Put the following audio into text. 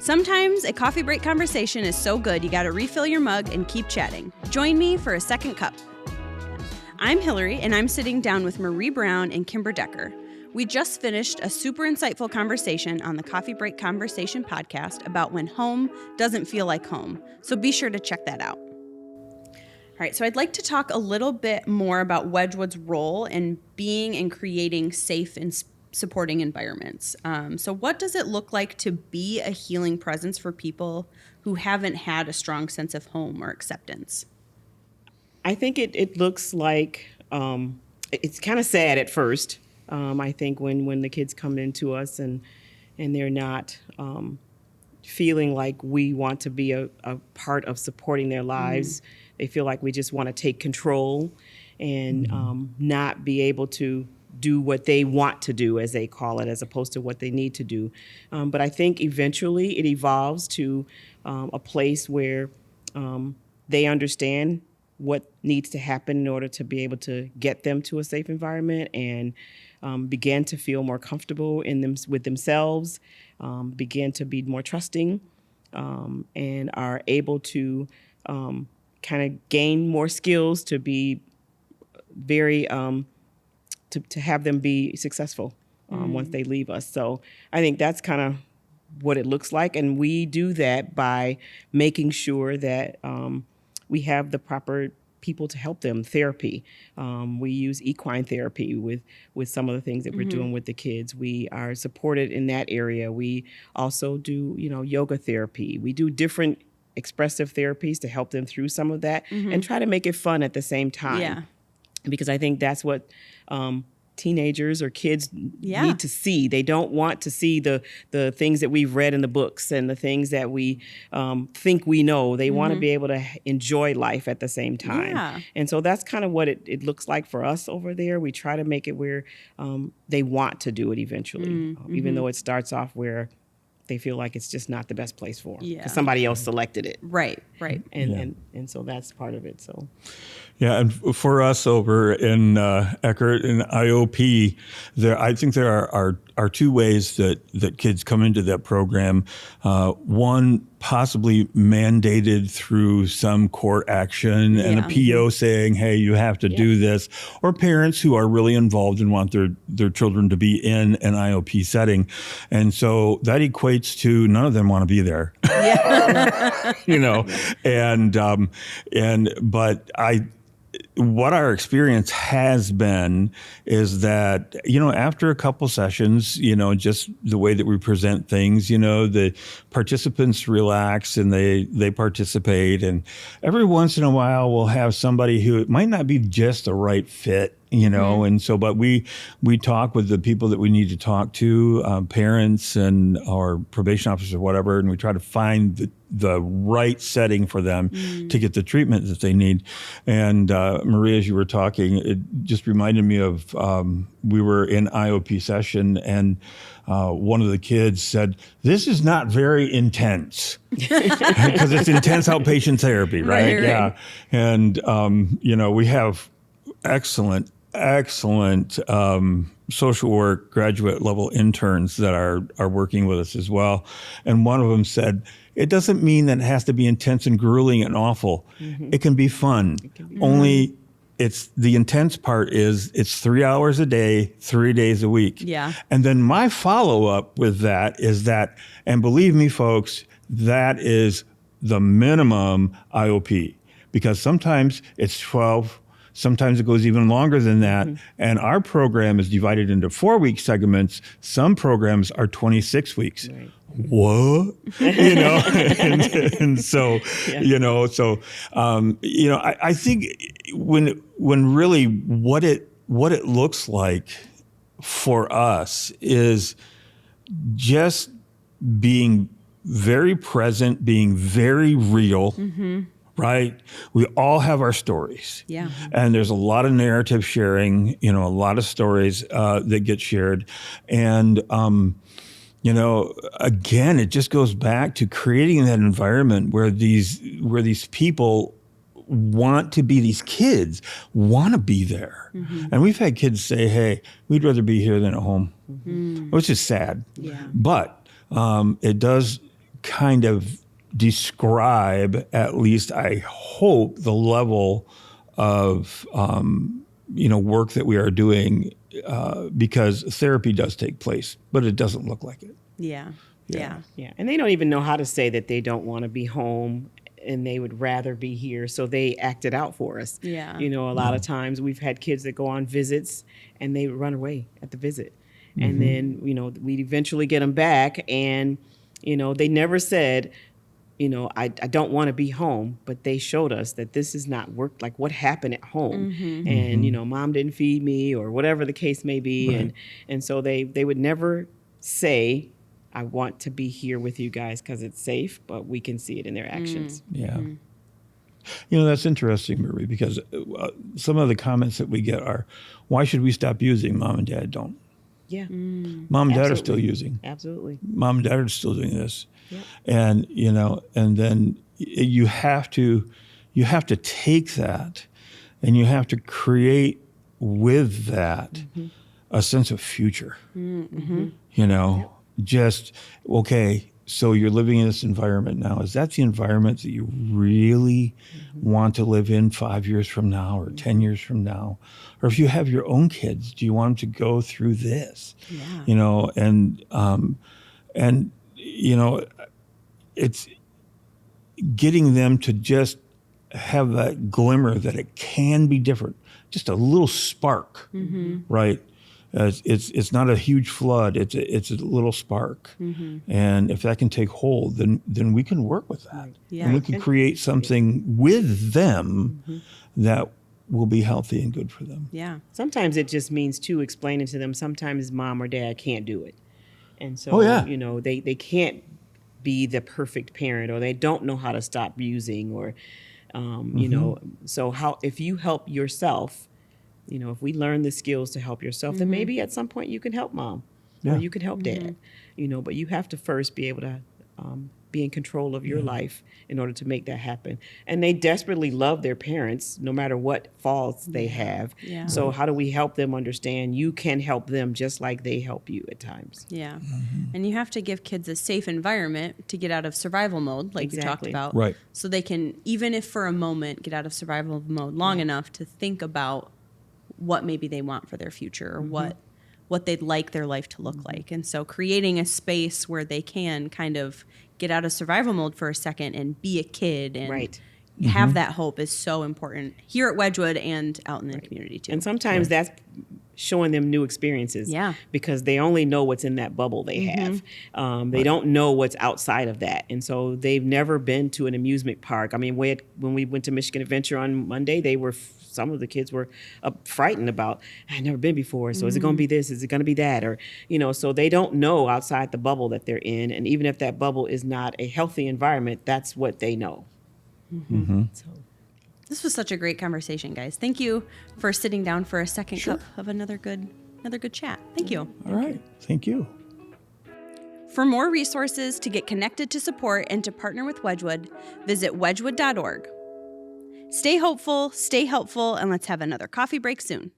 Sometimes a coffee break conversation is so good you gotta refill your mug and keep chatting. Join me for a second cup. I'm Hillary, and I'm sitting down with Marie Brown and Kimber Decker. We just finished a super insightful conversation on the Coffee Break Conversation podcast about when home doesn't feel like home, so be sure to check that out. All right, so I'd like to talk a little bit more about Wedgwood's role in being and creating safe and supporting environments. So what does it look like to be a healing presence for people who haven't had a strong sense of home or acceptance? I think it looks like it's kind of sad at first. I think when the kids come into us and they're not feeling like we want to be a part of supporting their lives, they feel like we just want to take control and not be able to do what they want to do, as they call it, as opposed to what they need to do. But I think eventually it evolves to a place where they understand what needs to happen in order to be able to get them to a safe environment and begin to feel more comfortable with themselves, begin to be more trusting, and are able to kind of gain more skills to be very to have them be successful once they leave us. So I think that's kind of what it looks like. And we do that by making sure that we have the proper people to help them. Therapy. We use equine therapy with some of the things that we're doing with the kids. We are supported in that area. We also do, yoga therapy. We do different expressive therapies to help them through some of that and try to make it fun at the same time. Yeah. Because I think that's what teenagers or kids need to see. They don't want to see the things that we've read in the books and the things that we think we know. They want to be able to enjoy life at the same time. Yeah. And so that's kind of what it looks like for us over there. We try to make it where they want to do it eventually, even though it starts off where they feel like it's just not the best place for them because somebody else selected it. Right. And so that's part of it. So. Yeah, and for us over in Eckerd and IOP, I think there are two ways that kids come into that program. One, possibly mandated through some court action and a PO saying, hey, you have to do this, or parents who are really involved and want their children to be in an IOP setting. And so that equates to none of them want to be there. What our experience has been is that, after a couple sessions, just the way that we present things, the participants relax and they participate. And every once in a while, we'll have somebody who it might not be just the right fit, and so, but we talk with the people that we need to talk to, parents or probation officers or whatever, and we try to find the right setting for them to get the treatment that they need. And Maria, as you were talking, it just reminded me of we were in IOP session, and one of the kids said, "This is not very intense," because it's intense outpatient therapy, right? Yeah, and we have excellent social work graduate level interns that are working with us as well. And one of them said, it doesn't mean that it has to be intense and grueling and awful. It can be fun. Only it's the intense part is it's 3 hours a day, 3 days a week. Yeah. And then my follow-up with that is that, and believe me, folks, that is the minimum IOP, because sometimes it's 12. Sometimes it goes even longer than that. And our program is divided into 4-week segments. Some programs are 26 weeks. Right. What? And so, I think when really what it looks like for us is just being very present, being very real. Right? We all have our stories. Yeah. And there's a lot of narrative sharing, a lot of stories that get shared. And, again, it just goes back to creating that environment where these people want to be, these kids want to be there. And we've had kids say, hey, we'd rather be here than at home, which is sad. Yeah. But it does kind of describe, at least I hope, the level of work that we are doing, because therapy does take place, but it doesn't look like it. Yeah. Yeah. And they don't even know how to say that they don't want to be home and they would rather be here. So they act it out for us. Yeah. A lot of times we've had kids that go on visits and they run away at the visit. And then, we eventually get them back and, they never said, I don't want to be home, but they showed us that this is not work, like what happened at home. And, mom didn't feed me or whatever the case may be. Right. And so they would never say, I want to be here with you guys because it's safe, but we can see it in their actions. Yeah. That's interesting, Marie, because some of the comments that we get are, why should we stop using? Mom and dad don't. Yeah. Mom and dad are still using. Absolutely. Mom and dad are still doing this. Yep. And, and then you have to take that and you have to create with that a sense of future. Just, okay, so you're living in this environment now. Is that the environment that you really want to live in 5 years from now or 10 years from now? Or if you have your own kids, do you want them to go through this? Yeah. It's getting them to just have that glimmer that it can be different, just a little spark, right? It's not a huge flood. It's a little spark, and if that can take hold, then we can work with that, and we can create something with them that will be healthy and good for them. Yeah. Sometimes it just means too explaining to them. Sometimes mom or dad can't do it, and so they can't be the perfect parent, or they don't know how to stop using, or So if you help yourself. If we learn the skills to help yourself, then maybe at some point you can help mom or you can help dad, but you have to first be able to be in control of your life in order to make that happen. And they desperately love their parents no matter what faults they have. Yeah. So how do we help them understand you can help them just like they help you at times? Yeah. And you have to give kids a safe environment to get out of survival mode, like you talked about. Right. So they can, even if for a moment, get out of survival mode long enough to think about what maybe they want for their future or what they'd like their life to look like. And so creating a space where they can kind of get out of survival mode for a second and be a kid and have that hope is so important here at Wedgwood and out in the community too. And sometimes that's showing them new experiences because they only know what's in that bubble they have. They don't know what's outside of that. And so they've never been to an amusement park. I mean, when we went to Michigan Adventure on Monday, some of the kids were frightened about, I've never been before, so is it going to be this? Is it going to be that? Or, so they don't know outside the bubble that they're in. And even if that bubble is not a healthy environment, that's what they know. So. This was such a great conversation, guys. Thank you for sitting down for a second cup of another good chat. Thank you. All right. Thank you. For more resources to get connected to support and to partner with Wedgwood, visit wedgwood.org. Stay hopeful, stay helpful, and let's have another coffee break soon.